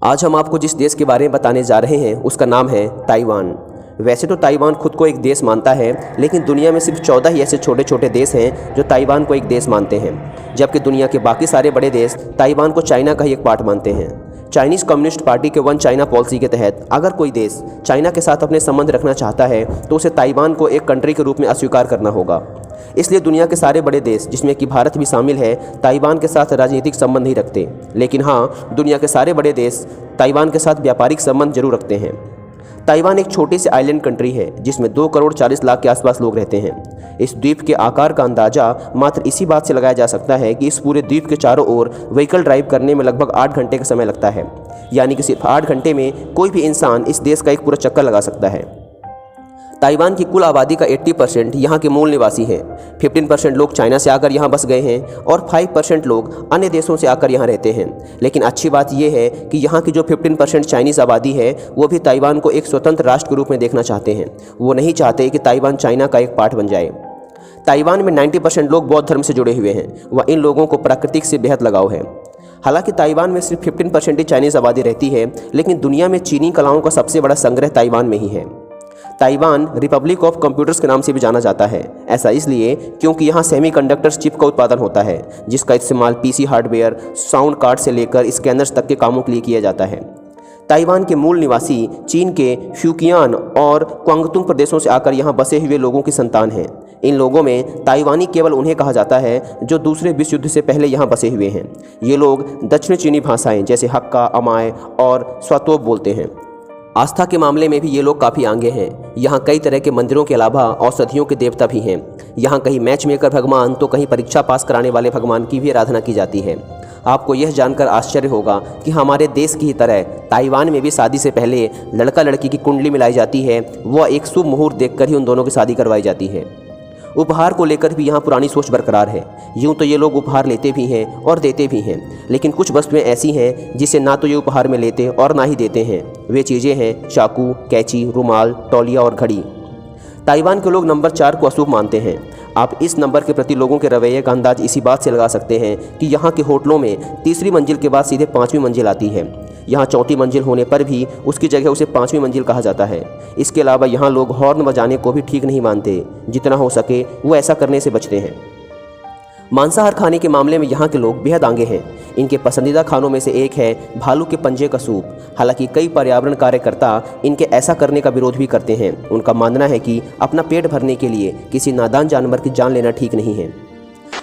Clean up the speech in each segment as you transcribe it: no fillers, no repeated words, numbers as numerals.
आज हम आपको जिस देश के बारे में बताने जा रहे हैं उसका नाम है ताइवान। वैसे तो ताइवान खुद को एक देश मानता है, लेकिन दुनिया में सिर्फ 14 ही ऐसे छोटे छोटे देश हैं जो ताइवान को एक देश मानते हैं, जबकि दुनिया के बाकी सारे बड़े देश ताइवान को चाइना का ही एक पार्ट मानते हैं। चाइनीज़ कम्युनिस्ट पार्टी के वन चाइना पॉलिसी के तहत अगर कोई देश चाइना के साथ अपने संबंध रखना चाहता है तो उसे ताइवान को एक कंट्री के रूप में अस्वीकार करना होगा। इसलिए दुनिया के सारे बड़े देश, जिसमें कि भारत भी शामिल है, ताइवान के साथ राजनीतिक संबंध नहीं रखते, लेकिन हाँ, दुनिया के सारे बड़े देश ताइवान के साथ व्यापारिक संबंध जरूर रखते हैं। ताइवान एक छोटी सी आइलैंड कंट्री है जिसमें 2 करोड़ 40 लाख के आसपास लोग रहते हैं। इस द्वीप के आकार का अंदाजा मात्र इसी बात से लगाया जा सकता है कि इस पूरे द्वीप के चारों ओर व्हीकल ड्राइव करने में लगभग 8 घंटे का समय लगता है, यानी कि सिर्फ 8 घंटे में कोई भी इंसान इस देश का एक पूरा चक्कर लगा सकता है। ताइवान की कुल आबादी का 80% यहाँ के मूल निवासी हैं। 15% लोग चाइना से आकर यहाँ बस गए हैं और 5% लोग अन्य देशों से आकर यहाँ रहते हैं। लेकिन अच्छी बात यह है कि यहाँ की जो 15% चाइनीज़ आबादी है वो भी ताइवान को एक स्वतंत्र राष्ट्र के रूप में देखना चाहते हैं। वो नहीं चाहते कि ताइवान चाइना का एक पार्ट बन जाए। ताइवान में 90% लोग बौद्ध धर्म से जुड़े हुए हैं व इन लोगों को प्रकृति से बेहद लगाव है। हालांकि ताइवान में सिर्फ 15% ही चाइनीज़ आबादी रहती है, लेकिन दुनिया में चीनी कलाओं का सबसे बड़ा संग्रह ताइवान में ही है। ताइवान रिपब्लिक ऑफ कंप्यूटर्स के नाम से भी जाना जाता है। ऐसा इसलिए क्योंकि यहाँ सेमीकंडक्टर्स चिप का उत्पादन होता है, जिसका इस्तेमाल पीसी हार्डवेयर, साउंड कार्ड से लेकर स्कैनर्स तक के कामों के लिए किया जाता है। ताइवान के मूल निवासी चीन के फ्यूकियान और क्वांगतुंग प्रदेशों से आकर यहाँ बसे हुए लोगों की संतान हैं। इन लोगों में ताइवानी केवल उन्हें कहा जाता है जो दूसरे विश्व युद्ध से पहले यहाँ बसे हुए हैं। ये लोग दक्षिण चीनी भाषाएं जैसे हक्का, अमाय और स्वातोप बोलते हैं। आस्था के मामले में भी ये लोग काफ़ी आगे हैं। यहाँ कई तरह के मंदिरों के अलावा औषधियों के देवता भी हैं। यहाँ कहीं मैच मेकर भगवान तो कहीं परीक्षा पास कराने वाले भगवान की भी आराधना की जाती है। आपको यह जानकर आश्चर्य होगा कि हमारे देश की ही तरह ताइवान में भी शादी से पहले लड़का लड़की की कुंडली मिलाई जाती है। वह एक शुभ मुहूर्त देखकर ही उन दोनों की शादी करवाई जाती है। उपहार को लेकर भी यहाँ पुरानी सोच बरकरार है। यूँ तो ये लोग उपहार लेते भी हैं और देते भी हैं, लेकिन कुछ वस्तुएं ऐसी हैं जिसे ना तो ये उपहार में लेते और ना ही देते हैं। वे चीज़ें हैं चाकू, कैंची, रुमाल, तौलिया और घड़ी। ताइवान के लोग नंबर 4 को अशुभ मानते हैं। आप इस नंबर के प्रति लोगों के रवैये का अंदाज इसी बात से लगा सकते हैं कि यहाँ के होटलों में तीसरी मंजिल के बाद सीधे 5वीं मंजिल आती है। यहाँ चौथी मंजिल होने पर भी उसकी जगह उसे 5वीं मंजिल कहा जाता है। इसके अलावा यहाँ लोग हॉर्न बजाने को भी ठीक नहीं मानते। जितना हो सके वो ऐसा करने से बचते हैं। मांसाहार खाने के मामले में यहाँ के लोग बेहद आगे हैं। इनके पसंदीदा खानों में से एक है भालू के पंजे का सूप। हालांकि कई पर्यावरण कार्यकर्ता इनके ऐसा करने का विरोध भी करते हैं। उनका मानना है कि अपना पेट भरने के लिए किसी नादान जानवर की जान लेना ठीक नहीं है।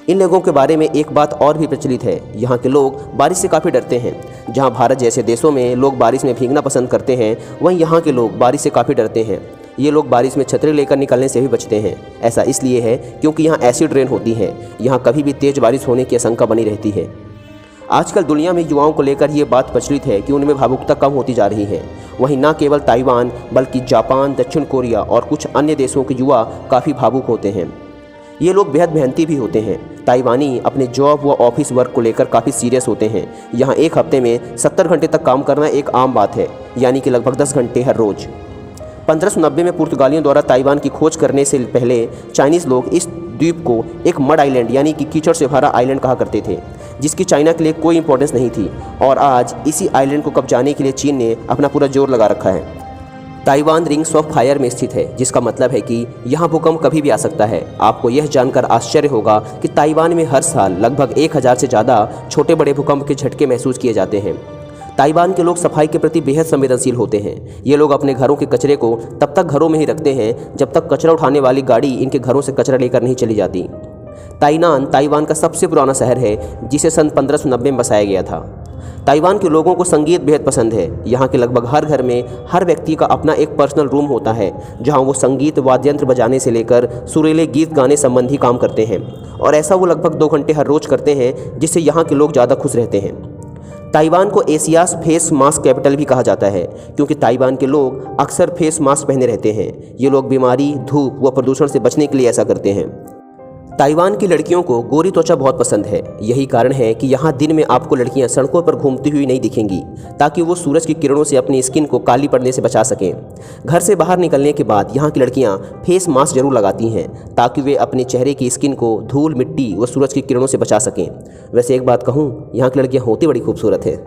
इन लोगों के बारे में एक बात और भी प्रचलित है। यहाँ के लोग बारिश से काफ़ी डरते हैं। जहाँ भारत जैसे देशों में लोग बारिश में भीगना पसंद करते हैं, वहीं यहाँ के लोग बारिश से काफ़ी डरते हैं। ये लोग बारिश में छतरी लेकर निकलने से भी बचते हैं। ऐसा इसलिए है क्योंकि यहाँ एसिड रेन होती है। यहाँ कभी भी तेज़ बारिश होने की आशंका बनी रहती है। आजकल दुनिया में युवाओं को लेकर ये बात प्रचलित है कि उनमें भावुकता कम होती जा रही है। वहीं न केवल ताइवान बल्कि जापान, दक्षिण कोरिया और कुछ अन्य देशों के युवा काफ़ी भावुक होते हैं। ये लोग बेहद मेहनती भी होते हैं। ताइवानी अपने जॉब व ऑफिस वर्क को लेकर काफ़ी सीरियस होते हैं। यहाँ एक हफ्ते में 70 घंटे तक काम करना एक आम बात है, यानी कि लगभग 10 घंटे हर रोज़। 1590 में पुर्तगालियों द्वारा ताइवान की खोज करने से पहले चाइनीज़ लोग इस द्वीप को एक मड आइलैंड यानी कि कीचड़ से भरा आइलैंड कहा करते थे, जिसकी चाइना के लिए कोई इंपॉर्टेंस नहीं थी। और आज इसी आइलैंड को कब्जाने के लिए चीन ने अपना पूरा जोर लगा रखा है। ताइवान रिंग्स ऑफ फायर में स्थित है, जिसका मतलब है कि यहाँ भूकंप कभी भी आ सकता है। आपको यह जानकर आश्चर्य होगा कि ताइवान में हर साल लगभग 1000 से ज़्यादा छोटे बड़े भूकंप के झटके महसूस किए जाते हैं। ताइवान के लोग सफाई के प्रति बेहद संवेदनशील होते हैं। ये लोग अपने घरों के कचरे को तब तक घरों में ही रखते हैं जब तक कचरा उठाने वाली गाड़ी इनके घरों से कचरा लेकर नहीं चली जाती। ताइनान ताइवान का सबसे पुराना शहर है, जिसे सन 1590 में बसाया गया था। ताइवान के लोगों को संगीत बेहद पसंद है। यहाँ के लगभग हर घर में हर व्यक्ति का अपना एक पर्सनल रूम होता है, जहाँ वो संगीत वाद्यंत्र बजाने से लेकर सुरीले गीत गाने संबंधी काम करते हैं। और ऐसा वो लगभग 2 घंटे हर रोज़ करते हैं, जिससे यहाँ के लोग ज़्यादा खुश रहते हैं। ताइवान को एशियाज़ फेस मास्क कैपिटल भी कहा जाता है, क्योंकि ताइवान के लोग अक्सर फेस मास्क पहने रहते हैं। ये लोग बीमारी, धूप व प्रदूषण से बचने के लिए ऐसा करते हैं। ताइवान की लड़कियों को गोरी त्वचा बहुत पसंद है। यही कारण है कि यहाँ दिन में आपको लड़कियाँ सड़कों पर घूमती हुई नहीं दिखेंगी, ताकि वो सूरज की किरणों से अपनी स्किन को काली पड़ने से बचा सकें। घर से बाहर निकलने के बाद यहाँ की लड़कियाँ फेस मास्क जरूर लगाती हैं, ताकि वे अपने चेहरे की स्किन को धूल, मिट्टी व सूरज की किरणों से बचा सकें। वैसे एक बात कहूँ, यहाँ की लड़कियाँ होती बड़ी खूबसूरत है।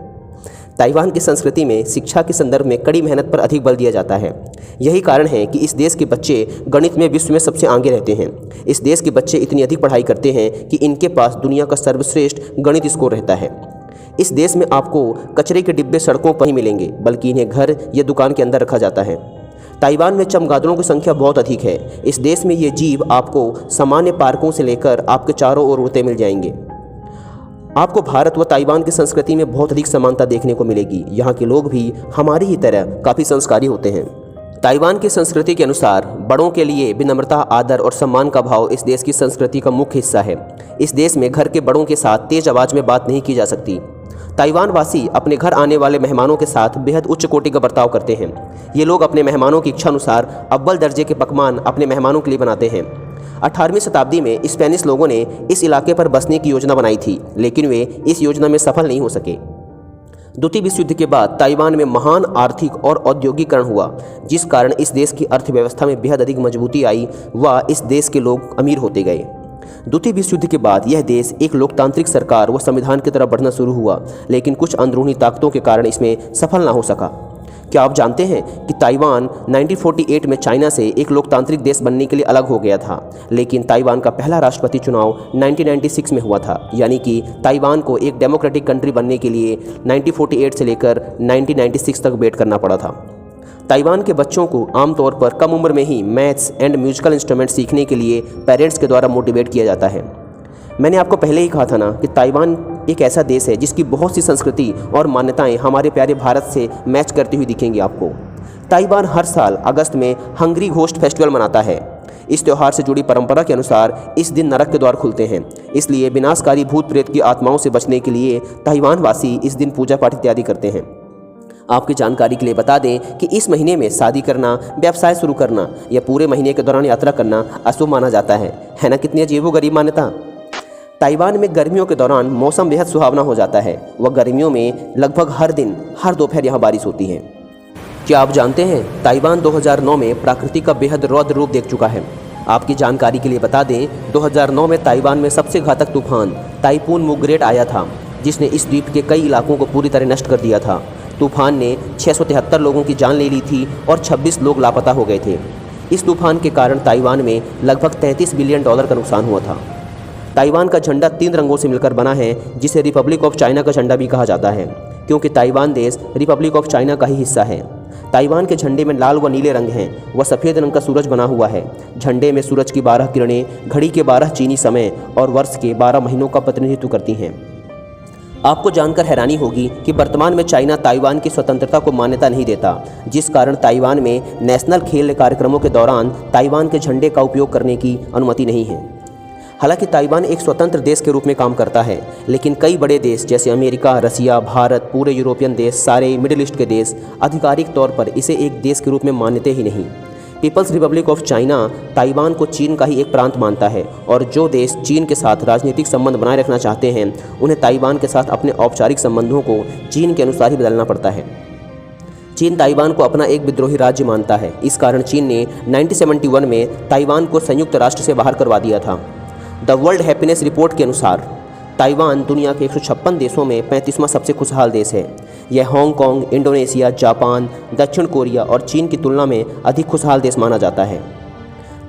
ताइवान की संस्कृति में शिक्षा के संदर्भ में कड़ी मेहनत पर अधिक बल दिया जाता है। यही कारण है कि इस देश के बच्चे गणित में विश्व में सबसे आगे रहते हैं। इस देश के बच्चे इतनी अधिक पढ़ाई करते हैं कि इनके पास दुनिया का सर्वश्रेष्ठ गणित स्कोर रहता है। इस देश में आपको कचरे के डिब्बे सड़कों पर ही मिलेंगे, बल्कि इन्हें घर या दुकान के अंदर रखा जाता है। ताइवान में चमगादड़ों की संख्या बहुत अधिक है। इस देश में ये जीव आपको सामान्य पार्कों से लेकर आपके चारों ओर उड़ते मिल जाएंगे। आपको भारत व ताइवान की संस्कृति में बहुत अधिक समानता देखने को मिलेगी। यहाँ के लोग भी हमारी ही तरह काफ़ी संस्कारी होते हैं। ताइवान की संस्कृति के अनुसार बड़ों के लिए विनम्रता, आदर और सम्मान का भाव इस देश की संस्कृति का मुख्य हिस्सा है। इस देश में घर के बड़ों के साथ तेज आवाज़ में बात नहीं की जा सकती। ताइवान वासी अपने घर आने वाले मेहमानों के साथ बेहद उच्च कोटि का बर्ताव करते हैं। ये लोग अपने मेहमानों की इच्छा अनुसार अव्वल दर्जे के पकवान अपने मेहमानों के लिए बनाते हैं। 18वीं शताब्दी में स्पेनिश लोगों ने इस इलाके पर बसने की योजना बनाई थी, लेकिन वे इस योजना में सफल नहीं हो सके। द्वितीय विश्व युद्ध के बाद ताइवान में महान आर्थिक और औद्योगिकरण हुआ, जिस कारण इस देश की अर्थव्यवस्था में बेहद अधिक मजबूती आई व इस देश के लोग अमीर होते गए। द्वितीय विश्व युद्ध के बाद यह देश एक लोकतांत्रिक सरकार व संविधान की तरफ बढ़ना शुरू हुआ, लेकिन कुछ अंदरूनी ताकतों के कारण इसमें सफल ना हो सका। क्या आप जानते हैं कि ताइवान 1948 में चाइना से एक लोकतांत्रिक देश बनने के लिए अलग हो गया था, लेकिन ताइवान का पहला राष्ट्रपति चुनाव 1996 में हुआ था, यानी कि ताइवान को एक डेमोक्रेटिक कंट्री बनने के लिए 1948 से लेकर 1996 तक वेट करना पड़ा था। ताइवान के बच्चों को आमतौर पर कम उम्र में ही मैथ्स एंड म्यूजिकल इंस्ट्रूमेंट सीखने के लिए पेरेंट्स के द्वारा मोटिवेट किया जाता है। मैंने आपको पहले ही कहा था ना कि ताइवान एक ऐसा देश है जिसकी बहुत सी संस्कृति और मान्यताएं हमारे प्यारे भारत से मैच करती हुई दिखेंगी आपको। ताइवान हर साल अगस्त में हंग्री घोस्ट फेस्टिवल मनाता है। इस त्यौहार से जुड़ी परंपरा के अनुसार इस दिन नरक के द्वार खुलते हैं, इसलिए विनाशकारी भूत प्रेत की आत्माओं से बचने के लिए ताइवान वासी इस दिन पूजा पाठ इत्यादि करते हैं। आपकी जानकारी के लिए बता दें कि इस महीने में शादी करना, व्यवसाय शुरू करना या पूरे महीने के दौरान यात्रा करना अशुभ माना जाता है ना? कितनी अजीबोगरीब मान्यता। ताइवान में गर्मियों के दौरान मौसम बेहद सुहावना हो जाता है व गर्मियों में लगभग हर दिन हर दोपहर यहाँ बारिश होती है। क्या आप जानते हैं ताइवान 2009 में प्रकृति का बेहद रौद्र रूप देख चुका है। आपकी जानकारी के लिए बता दें 2009 में ताइवान में सबसे घातक तूफान टाइफून मुगरेट आया था, जिसने इस द्वीप के कई इलाकों को पूरी तरह नष्ट कर दिया था। तूफान ने 673 लोगों की जान ले ली थी और 26 लोग लापता हो गए थे। इस तूफान के कारण ताइवान में लगभग $33 बिलियन का नुकसान हुआ था। ताइवान का झंडा 3 रंगों से मिलकर बना है, जिसे रिपब्लिक ऑफ चाइना का झंडा भी कहा जाता है, क्योंकि ताइवान देश रिपब्लिक ऑफ चाइना का ही हिस्सा है। ताइवान के झंडे में लाल व नीले रंग हैं व सफ़ेद रंग का सूरज बना हुआ है। झंडे में सूरज की 12 किरणें घड़ी के 12 चीनी समय और वर्ष के 12 महीनों का प्रतिनिधित्व करती हैं। आपको जानकर हैरानी होगी कि वर्तमान में चाइना ताइवान की स्वतंत्रता को मान्यता नहीं देता, जिस कारण ताइवान में नेशनल खेल कार्यक्रमों के दौरान ताइवान के झंडे का उपयोग करने की अनुमति नहीं है। हालांकि ताइवान एक स्वतंत्र देश के रूप में काम करता है, लेकिन कई बड़े देश जैसे अमेरिका, रसिया, भारत, पूरे यूरोपियन देश, सारे मिडिल ईस्ट के देश आधिकारिक तौर पर इसे एक देश के रूप में मानते ही नहीं। People's Republic of China Taiwan को चीन का ही एक प्रांत मानता है और जो देश चीन के साथ राजनीतिक संबंध बनाए रखना चाहते हैं उन्हें ताइवान के साथ अपने औपचारिक संबंधों को चीन के अनुसार ही बदलना पड़ता है। चीन ताइवान को अपना एक विद्रोही राज्य मानता है। इस कारण चीन ने 1971 में ताइवान को संयुक्त राष्ट्र से बाहर करवा दिया था। द वर्ल्ड हैप्पीनेस रिपोर्ट के अनुसार ताइवान दुनिया के 156 देशों में 35वां सबसे खुशहाल देश है। यह हांगकांग, इंडोनेशिया, जापान, दक्षिण कोरिया और चीन की तुलना में अधिक खुशहाल देश माना जाता है।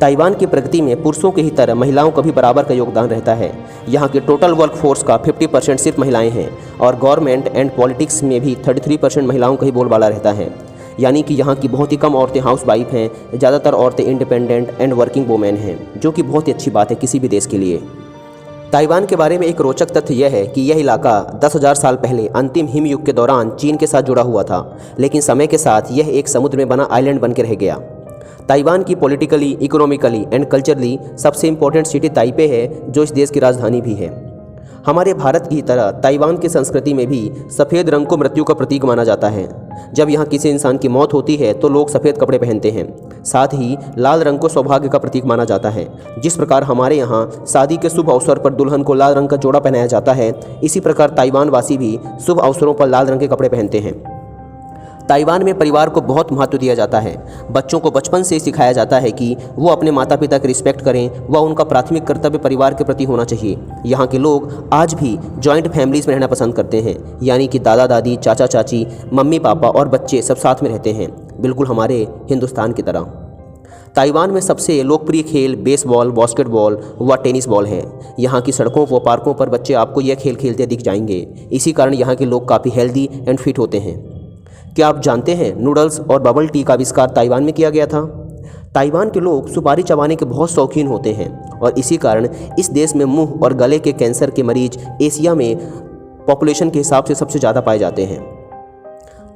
ताइवान की प्रगति में पुरुषों की ही तरह महिलाओं का भी बराबर का योगदान रहता है। यहाँ के टोटल वर्कफोर्स का 50% सिर्फ महिलाएं हैं और गवर्नमेंट एंड पॉलिटिक्स में भी 33% महिलाओं का ही बोलबाला रहता है। यानी कि यहाँ की बहुत ही कम औरतें हाउसवाइफ हैं, ज़्यादातर औरतें इंडिपेंडेंट एंड वर्किंग वुमेन हैं, जो कि बहुत ही अच्छी बात है किसी भी देश के लिए। ताइवान के बारे में एक रोचक तथ्य यह है कि यह इलाका 10,000 साल पहले अंतिम हिम युग के दौरान चीन के साथ जुड़ा हुआ था, लेकिन समय के साथ यह एक समुद्र में बना आइलैंड बन के रह गया। ताइवान की पॉलिटिकली, इकोनॉमिकली एंड कल्चरली सबसे इम्पोर्टेंट सिटी ताइपे है, जो इस देश की राजधानी भी है। हमारे भारत की तरह ताइवान की संस्कृति में भी सफ़ेद रंग को मृत्यु का प्रतीक माना जाता है। जब यहाँ किसी इंसान की मौत होती है तो लोग सफ़ेद कपड़े पहनते हैं। साथ ही लाल रंग को सौभाग्य का प्रतीक माना जाता है। जिस प्रकार हमारे यहाँ शादी के शुभ अवसर पर दुल्हन को लाल रंग का जोड़ा पहनाया जाता है, इसी प्रकार ताइवान वासी भी शुभ अवसरों पर लाल रंग के कपड़े पहनते हैं। ताइवान में परिवार को बहुत महत्व दिया जाता है। बच्चों को बचपन से सिखाया जाता है कि वो अपने माता पिता की रिस्पेक्ट करें व उनका प्राथमिक कर्तव्य परिवार के प्रति होना चाहिए। यहाँ के लोग आज भी जॉइंट फैमिलीज़ में रहना पसंद करते हैं, यानी कि दादा दादी, चाचा चाची, मम्मी पापा और बच्चे सब साथ में रहते हैं, बिल्कुल हमारे हिंदुस्तान की तरह। ताइवान में सबसे लोकप्रिय खेल बेसबॉल, बास्केटबॉल व टेनिस बॉल है। यहाँ की सड़कों व पार्कों पर बच्चे आपको यह खेल खेलते दिख जाएंगे। इसी कारण यहाँ के लोग काफ़ी हेल्दी एंड फिट होते हैं। क्या आप जानते हैं नूडल्स और बबल टी का आविष्कार ताइवान में किया गया था? ताइवान के लोग सुपारी चबाने के बहुत शौकीन होते हैं और इसी कारण इस देश में मुंह और गले के कैंसर के मरीज एशिया में पॉपुलेशन के हिसाब से सबसे ज़्यादा पाए जाते हैं।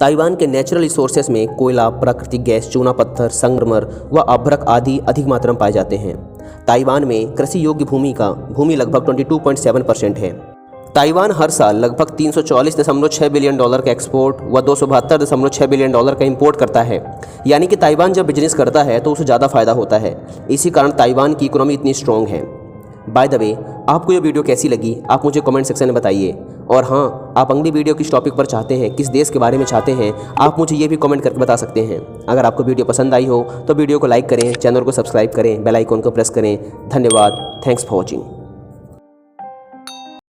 ताइवान के नेचुरल रिसोर्सेज में कोयला, प्राकृतिक गैस, चूना पत्थर, संगमरमर व अभ्रक आदि अधिक मात्रा में पाए जाते हैं। ताइवान में कृषि योग्य भूमि लगभग 22.7% है। ताइवान हर साल लगभग $344.6 बिलियन का एक्सपोर्ट व $272.6 बिलियन का इंपोर्ट करता है। यानी कि ताइवान जब बिजनेस करता है तो उसे ज़्यादा फायदा होता है। इसी कारण ताइवान की इकोनॉमी इतनी स्ट्रॉन्ग है। बाय द वे, आपको ये वीडियो कैसी लगी आप मुझे कमेंट सेक्शन में बताइए। और हाँ, आप अगली वीडियो किस टॉपिक पर चाहते हैं, किस देश के बारे में चाहते हैं, आप मुझे ये भी कमेंट करके बता सकते हैं। अगर आपको वीडियो पसंद आई हो तो वीडियो को लाइक करें, चैनल को सब्सक्राइब करें, बेल आइकन को प्रेस करें। धन्यवाद। Thanks for watching.